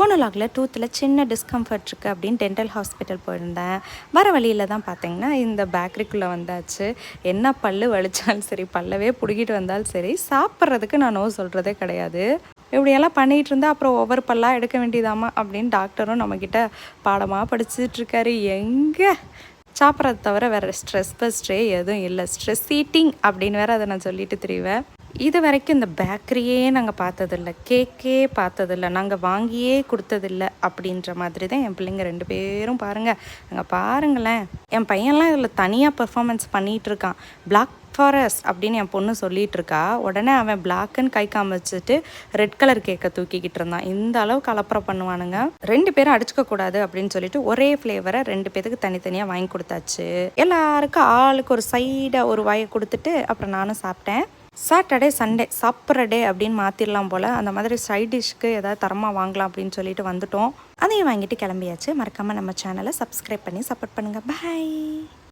போன லாகில் டூத்தில் சின்ன டிஸ்கம்ஃபர்ட் இருக்குது அப்படின்னு டென்டல் ஹாஸ்பிட்டல் போயிருந்தேன். வர வழியில் தான் பார்த்தீங்கன்னா இந்த பேக்கரிக்குள்ளே வந்தாச்சு. என்ன பல்லு வலிச்சாலும் சரி, பல்லவே பிடுங்கிட்டு வந்தாலும் சரி, சாப்பிட்றதுக்கு நான் நோ சொல்கிறதே கிடையாது. இப்படியெல்லாம் பண்ணிகிட்டு இருந்தால் அப்புறம் ஒவ்வொரு பல்லாக எடுக்க வேண்டியதாமா அப்படின்னு டாக்டரும் நம்மக்கிட்ட பாடமாக படிச்சுட்ருக்காரு. எங்கே சாப்பிட்றத தவிர வேறு ஸ்ட்ரெஸ் பஸ்ட்ரே எதுவும் இல்லை. ஸ்ட்ரெஸ் ஈட்டிங் அப்படின்னு வேறு அதை நான் சொல்லிட்டு திரிவேன். இது வரைக்கும் இந்த பேக்கரியே நாங்கள் பார்த்ததில்ல, கேக்கே பார்த்ததில்ல, நாங்கள் வாங்கியே கொடுத்ததில்ல அப்படின்ற மாதிரி தான் என் பிள்ளைங்க 2 பேரும் பாருங்கள். நாங்கள் பாருங்களேன், என் பையன்லாம் இதில் தனியாக பெர்ஃபார்மன்ஸ் பண்ணிகிட்ருக்கான். பிளாக் ஃபாரஸ்ட் அப்படின்னு என் பொண்ணு சொல்லிகிட்டு இருக்கா. உடனே அவன் பிளாக்குன்னு கை காமிச்சிட்டு ரெட் கலர் கேக்கை தூக்கிக்கிட்டு இருந்தான். இந்த அளவுக்கு அலப்பறை பண்ணுவானுங்க. 2 பேரும் அடிச்சுக்க கூடாது அப்படின்னு சொல்லிட்டு ஒரே ஃப்ளேவரை 2 பேருக்கு தனித்தனியாக வாங்கி கொடுத்தாச்சு. எல்லாருக்கும் ஆளுக்கு ஒரு சைடாக ஒரு வாயை கொடுத்துட்டு அப்புறம் நானும் சாப்பிட்டேன். சாட்டர்டே சண்டே சாப்பிட்ற டே அப்படின்னு மாற்றிடலாம் போல். அந்த மாதிரி சைட் டிஷ்க்கு ஏதாவது தரமாக வாங்கலாம் அப்படின்னு சொல்லிட்டு வந்துட்டோம். அதையும் வாங்கிட்டு கிளம்பியாச்சு. மறக்காமல் நம்ம சேனலை சப்ஸ்கிரைப் பண்ணி சப்போர்ட் பண்ணுங்கள். பாய்.